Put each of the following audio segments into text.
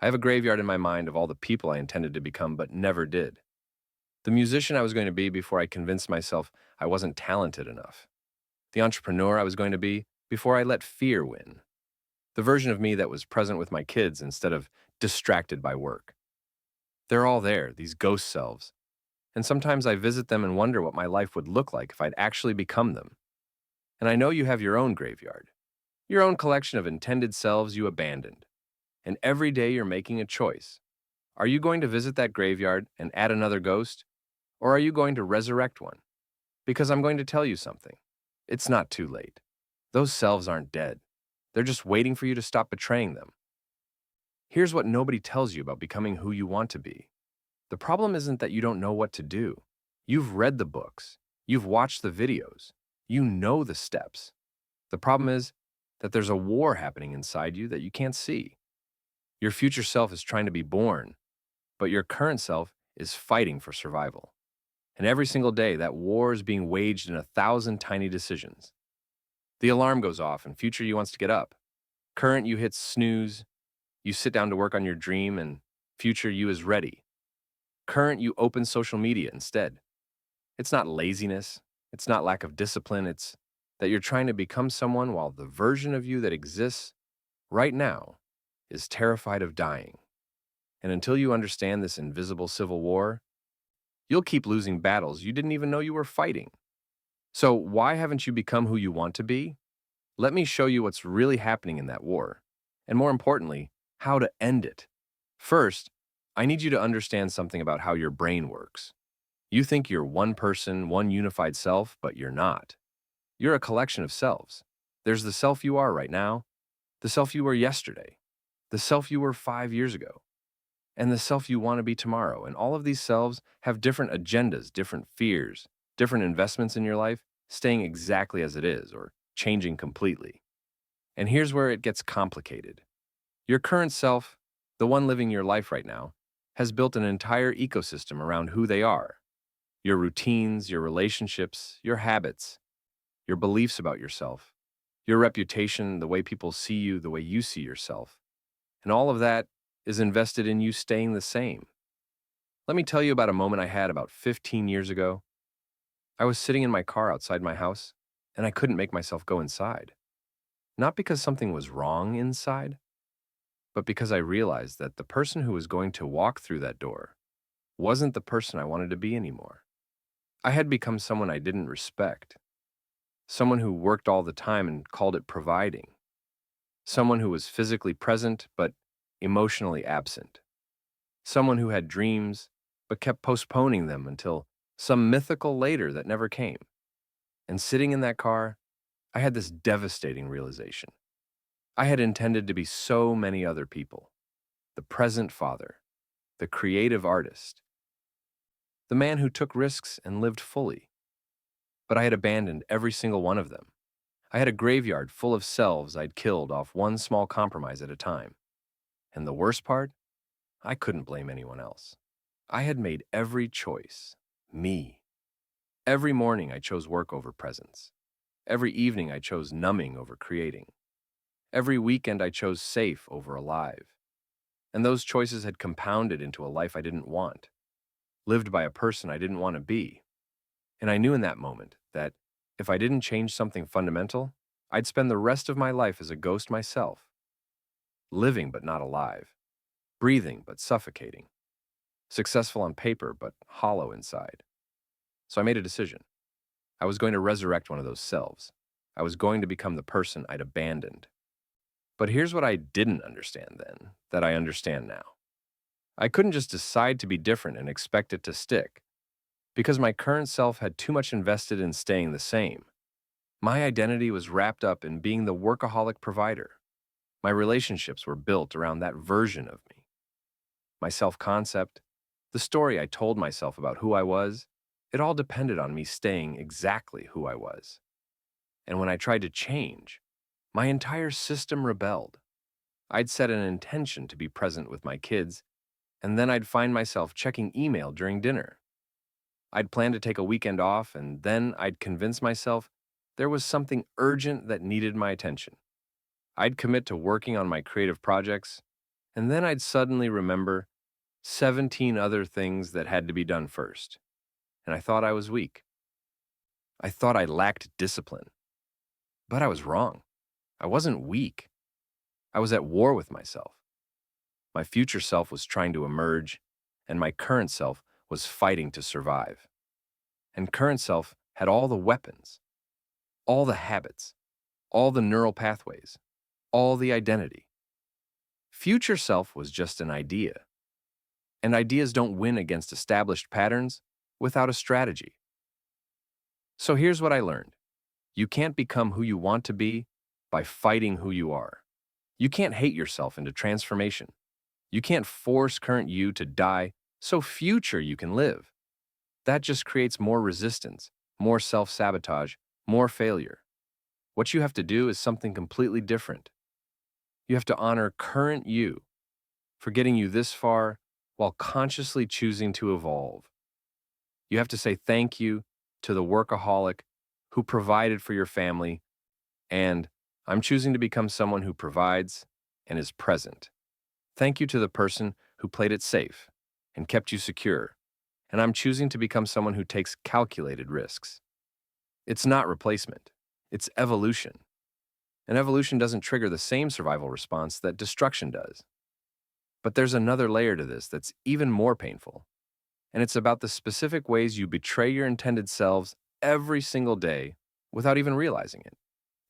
I have a graveyard in my mind of all the people I intended to become but never did. The musician I was going to be before I convinced myself I wasn't talented enough. The entrepreneur I was going to be before I let fear win. The version of me that was present with my kids instead of distracted by work. They're all there, these ghost selves. And sometimes I visit them and wonder what my life would look like if I'd actually become them. And I know you have your own graveyard, your own collection of intended selves you abandoned. And every day you're making a choice. Are you going to visit that graveyard and add another ghost? Or are you going to resurrect one? Because I'm going to tell you something. It's not too late. Those selves aren't dead. They're just waiting for you to stop betraying them. Here's what nobody tells you about becoming who you want to be. The problem isn't that you don't know what to do. You've read the books. You've watched the videos. You know the steps. The problem is that there's a war happening inside you that you can't see. Your future self is trying to be born, but your current self is fighting for survival. And every single day, that war is being waged in 1,000 tiny decisions. The alarm goes off and future you wants to get up. Current you hits snooze. You sit down to work on your dream and future you is ready. Current you open social media instead. It's not laziness. It's not lack of discipline. It's that you're trying to become someone while the version of you that exists right now is terrified of dying. And until you understand this invisible civil war, you'll keep losing battles you didn't even know you were fighting. So why haven't you become who you want to be? Let me show you what's really happening in that war. And more importantly, how to end it. First, I need you to understand something about how your brain works. You think you're one person, one unified self, but you're not. You're a collection of selves. There's the self you are right now, the self you were yesterday, the self you were 5 years ago, and the self you want to be tomorrow. And all of these selves have different agendas, different fears, different investments in your life, staying exactly as it is or changing completely. And here's where it gets complicated. Your current self, the one living your life right now, has built an entire ecosystem around who they are. Your routines, your relationships, your habits, your beliefs about yourself, your reputation, the way people see you, the way you see yourself. And all of that is invested in you staying the same. Let me tell you about a moment I had about 15 years ago. I was sitting in my car outside my house, and I couldn't make myself go inside. Not because something was wrong inside, but because I realized that the person who was going to walk through that door wasn't the person I wanted to be anymore. I had become someone I didn't respect, someone who worked all the time and called it providing, someone who was physically present but emotionally absent, someone who had dreams but kept postponing them until some mythical later that never came. And sitting in that car, I had this devastating realization. I had intended to be so many other people: the present father, the creative artist, the man who took risks and lived fully. But I had abandoned every single one of them. I had a graveyard full of selves I'd killed off one small compromise at a time. And the worst part? I couldn't blame anyone else. I had made every choice, me. Every morning I chose work over presence. Every evening I chose numbing over creating. Every weekend I chose safe over alive. And those choices had compounded into a life I didn't want, lived by a person I didn't want to be. And I knew in that moment that if I didn't change something fundamental, I'd spend the rest of my life as a ghost myself, living but not alive, breathing but suffocating, successful on paper but hollow inside. So I made a decision. I was going to resurrect one of those selves. I was going to become the person I'd abandoned. But here's what I didn't understand then, that I understand now. I couldn't just decide to be different and expect it to stick, because my current self had too much invested in staying the same. My identity was wrapped up in being the workaholic provider. My relationships were built around that version of me. My self-concept, the story I told myself about who I was, it all depended on me staying exactly who I was. And when I tried to change, my entire system rebelled. I'd set an intention to be present with my kids, and then I'd find myself checking email during dinner. I'd plan to take a weekend off, and then I'd convince myself there was something urgent that needed my attention. I'd commit to working on my creative projects, And then I'd suddenly remember 17 other things that had to be done first. And I thought I was weak. I thought I lacked discipline. But I was wrong. I wasn't weak. I was at war with myself. My future self was trying to emerge, and my current self was fighting to survive. And current self had all the weapons, all the habits, all the neural pathways, all the identity. Future self was just an idea. And ideas don't win against established patterns without a strategy. So here's what I learned. You can't become who you want to be by fighting who you are. You can't hate yourself into transformation. You can't force current you to die so future you can live. That just creates more resistance, more self-sabotage, more failure. What you have to do is something completely different. You have to honor current you for getting you this far while consciously choosing to evolve. You have to say thank you to the workaholic who provided for your family, and I'm choosing to become someone who provides and is present. Thank you to the person who played it safe and kept you secure, and I'm choosing to become someone who takes calculated risks. It's not replacement, it's evolution. And evolution doesn't trigger the same survival response that destruction does. But there's another layer to this that's even more painful, and it's about the specific ways you betray your intended selves every single day without even realizing it.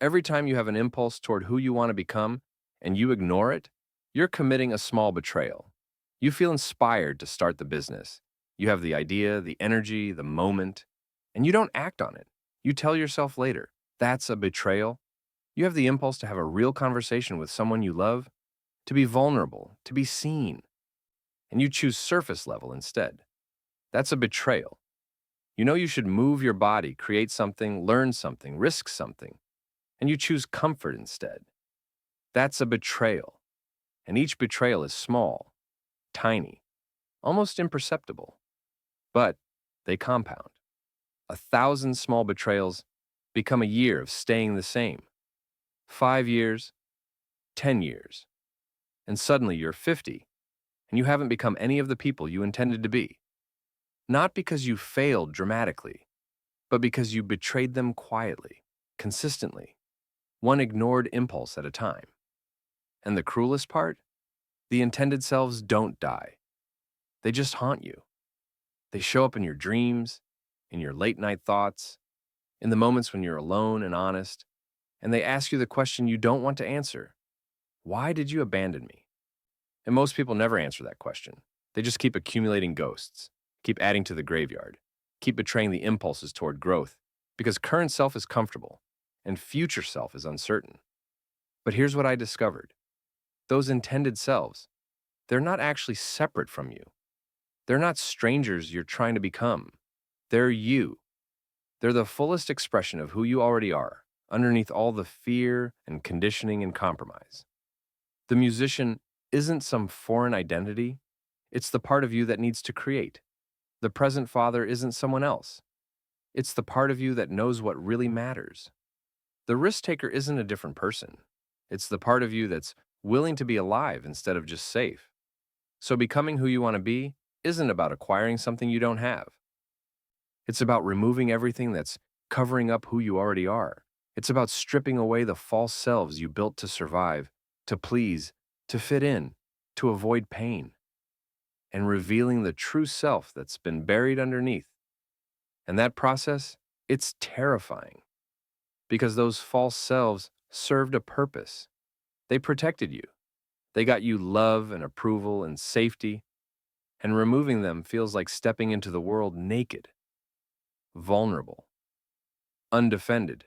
Every time you have an impulse toward who you want to become and you ignore it, you're committing a small betrayal. You feel inspired to start the business. You have the idea, the energy, the moment, and you don't act on it. You tell yourself later, that's a betrayal. You have the impulse to have a real conversation with someone you love, to be vulnerable, to be seen, and you choose surface level instead. That's a betrayal. You know you should move your body, create something, learn something, risk something, and you choose comfort instead. That's a betrayal. And each betrayal is small, tiny, almost imperceptible. But they compound. 1,000 small betrayals become a year of staying the same. 5 years, 10 years, and suddenly you're 50, and you haven't become any of the people you intended to be. Not because you failed dramatically, but because you betrayed them quietly, consistently, one ignored impulse at a time. And the cruelest part? The intended selves don't die. They just haunt you. They show up in your dreams, in your late-night thoughts, in the moments when you're alone and honest, and they ask you the question you don't want to answer. Why did you abandon me? And most people never answer that question. They just keep accumulating ghosts, keep adding to the graveyard, keep betraying the impulses toward growth, because current self is comfortable and future self is uncertain. But here's what I discovered. Those intended selves, they're not actually separate from you. They're not strangers you're trying to become. They're you. They're the fullest expression of who you already are, underneath all the fear and conditioning and compromise. The musician isn't some foreign identity. It's the part of you that needs to create. The present father isn't someone else. It's the part of you that knows what really matters. The risk taker isn't a different person. It's the part of you that's willing to be alive instead of just safe. So becoming who you want to be isn't about acquiring something you don't have. It's about removing everything that's covering up who you already are. It's about stripping away the false selves you built to survive, to please, to fit in, to avoid pain, and revealing the true self that's been buried underneath. And that process, it's terrifying, because those false selves served a purpose. They protected you. They got you love and approval and safety, and removing them feels like stepping into the world naked, vulnerable, undefended.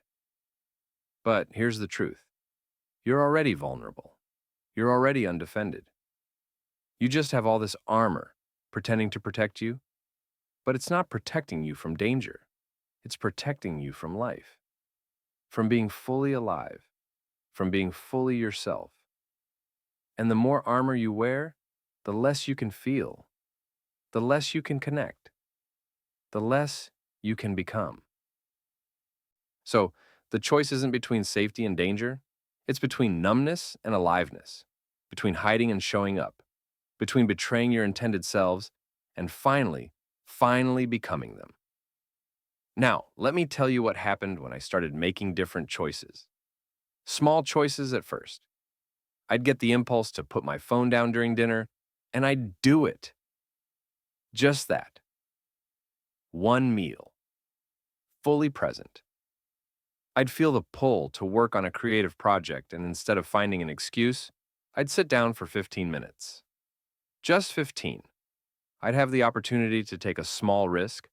But here's the truth. You're already vulnerable. You're already undefended. You just have all this armor pretending to protect you, but it's not protecting you from danger. It's protecting you from life, from being fully alive, from being fully yourself. And the more armor you wear, the less you can feel, the less you can connect, the less you can become. So, the choice isn't between safety and danger, it's between numbness and aliveness. between hiding and showing up, between betraying your intended selves and finally becoming them. Now, let me tell you what happened when I started making different choices. Small choices at first. I'd get the impulse to put my phone down during dinner, and I'd do it. Just that. One meal. Fully present. I'd feel the pull to work on a creative project, and instead of finding an excuse, I'd sit down for 15 minutes. Just 15. I'd have the opportunity to take a small risk,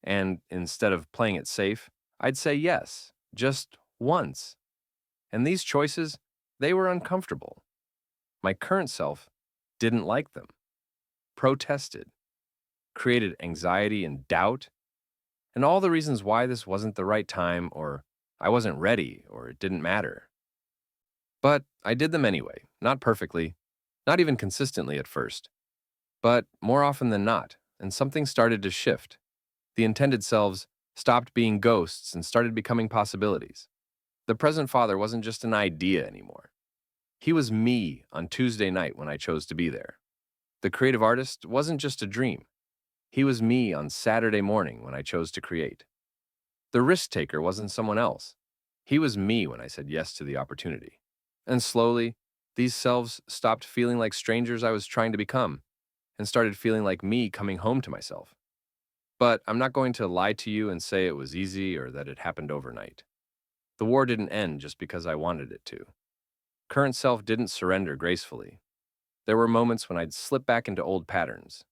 and instead of playing it safe, I'd say yes, just once. And these choices, they were uncomfortable. My current self didn't like them, protested, created anxiety and doubt, and all the reasons why this wasn't the right time, or I wasn't ready, or it didn't matter. But I did them anyway, not perfectly, not even consistently at first, but more often than not, and something started to shift. The intended selves stopped being ghosts and started becoming possibilities. The present father wasn't just an idea anymore. He was me on Tuesday night when I chose to be there. The creative artist wasn't just a dream. He was me on Saturday morning when I chose to create. The risk taker wasn't someone else. He was me when I said yes to the opportunity. And slowly, these selves stopped feeling like strangers I was trying to become and started feeling like me coming home to myself. But I'm not going to lie to you and say it was easy or that it happened overnight. The war didn't end just because I wanted it to. Current self didn't surrender gracefully. There were moments when I'd slip back into old patterns,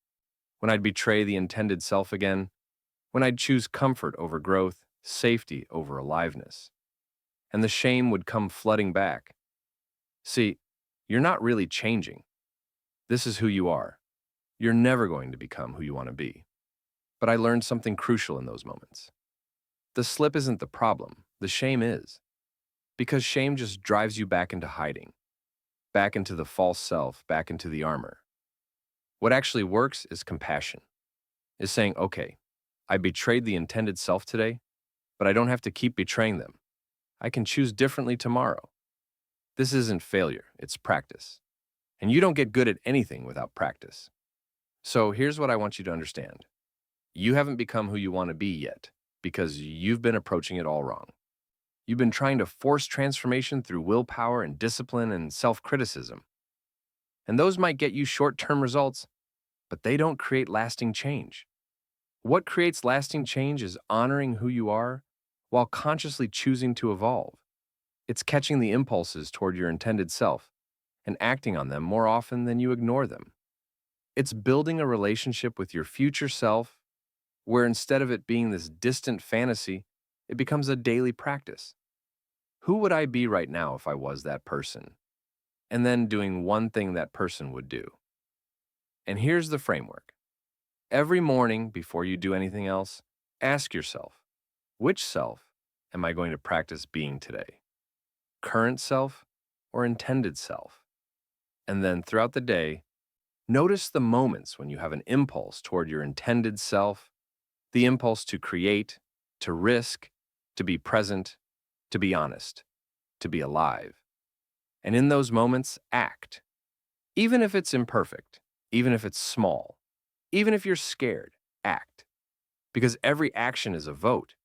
when I'd betray the intended self again, when I'd choose comfort over growth, safety over aliveness. And the shame would come flooding back. See, you're not really changing. This is who you are. You're never going to become who you want to be. But I learned something crucial in those moments. The slip isn't the problem, the shame is. Because shame just drives you back into hiding, back into the false self, back into the armor. What actually works is compassion, is saying, okay, I betrayed the intended self today, but I don't have to keep betraying them. I can choose differently tomorrow. This isn't failure, it's practice. And you don't get good at anything without practice. So here's what I want you to understand. You haven't become who you want to be yet because you've been approaching it all wrong. You've been trying to force transformation through willpower and discipline and self-criticism. And those might get you short-term results, but they don't create lasting change. What creates lasting change is honoring who you are while consciously choosing to evolve. It's catching the impulses toward your intended self and acting on them more often than you ignore them. It's building a relationship with your future self where instead of it being this distant fantasy, it becomes a daily practice. Who would I be right now if I was that person? And then doing one thing that person would do. And here's the framework. Every morning before you do anything else, ask yourself, which self am I going to practice being today? Current self or intended self? And then throughout the day, notice the moments when you have an impulse toward your intended self, the impulse to create, to risk, to be present, to be honest, to be alive. And in those moments, act. Even if it's imperfect, even if it's small, even if you're scared, act. Because every action is a vote.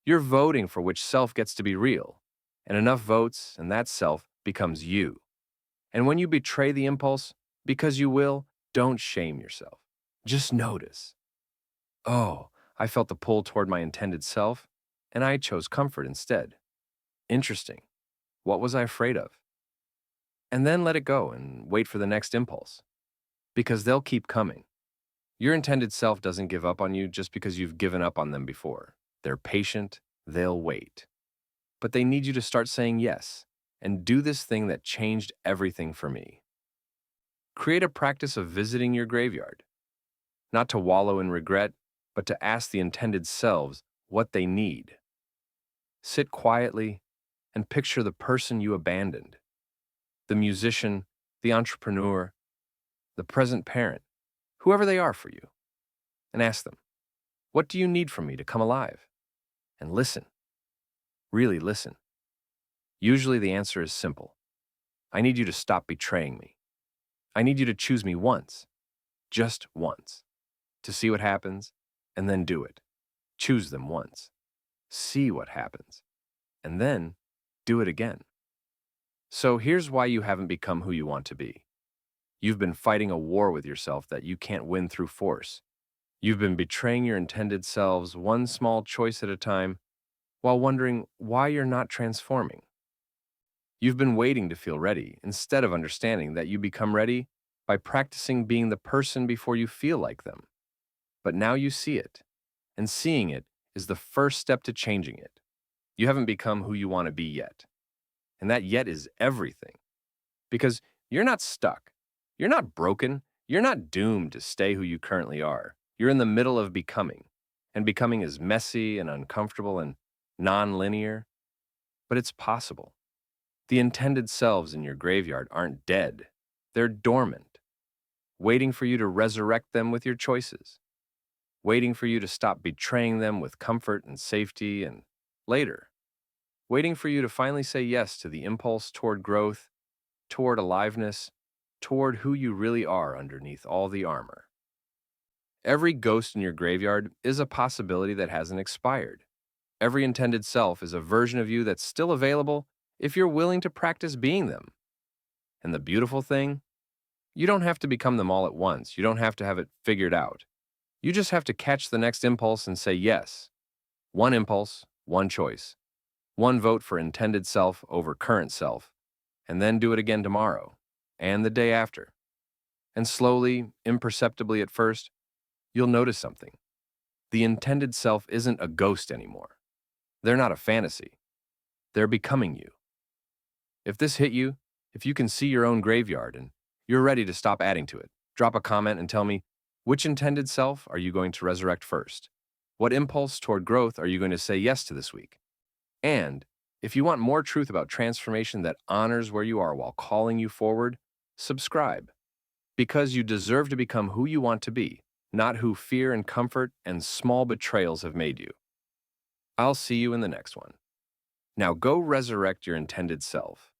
You're voting for which self gets to be real. And enough votes, and that self becomes you. And when you betray the impulse, because you will, don't shame yourself. Just notice. Oh, I felt the pull toward my intended self, and I chose comfort instead. Interesting. What was I afraid of? And then let it go and wait for the next impulse. Because they'll keep coming. Your intended self doesn't give up on you just because you've given up on them before. They're patient, they'll wait. But they need you to start saying yes and do this thing that changed everything for me. Create a practice of visiting your graveyard. Not to wallow in regret, but to ask the intended selves what they need. Sit quietly and picture the person you abandoned. The musician, the entrepreneur, the present parent, whoever they are for you. And ask them, what do you need from me to come alive? And listen. Really listen. Usually the answer is simple. I need you to stop betraying me. I need you to choose me once, just once, to see what happens, and then do it. Choose them once, see what happens, and then do it again. So here's why you haven't become who you want to be. You've been fighting a war with yourself that you can't win through force. You've been betraying your intended selves one small choice at a time while wondering why you're not transforming. You've been waiting to feel ready instead of understanding that you become ready by practicing being the person before you feel like them. But now you see it, and seeing it is the first step to changing it. You haven't become who you want to be yet. And that yet is everything. Because you're not stuck. You're not broken. You're not doomed to stay who you currently are. You're in the middle of becoming. And becoming is messy and uncomfortable and non-linear. But it's possible. The intended selves in your graveyard aren't dead. They're dormant, waiting for you to resurrect them with your choices, waiting for you to stop betraying them with comfort and safety, and later, waiting for you to finally say yes to the impulse toward growth, toward aliveness, toward who you really are underneath all the armor. Every ghost in your graveyard is a possibility that hasn't expired. Every intended self is a version of you that's still available if you're willing to practice being them. And the beautiful thing, you don't have to become them all at once. You don't have to have it figured out. You just have to catch the next impulse and say yes. One impulse, one choice. One vote for intended self over current self. And then do it again tomorrow and the day after. And slowly, imperceptibly at first, you'll notice something. The intended self isn't a ghost anymore. They're not a fantasy. They're becoming you. If this hit you, if you can see your own graveyard and you're ready to stop adding to it, drop a comment and tell me, which intended self are you going to resurrect first? What impulse toward growth are you going to say yes to this week? And if you want more truth about transformation that honors where you are while calling you forward, subscribe. Because you deserve to become who you want to be, not who fear and comfort and small betrayals have made you. I'll see you in the next one. Now go resurrect your intended self.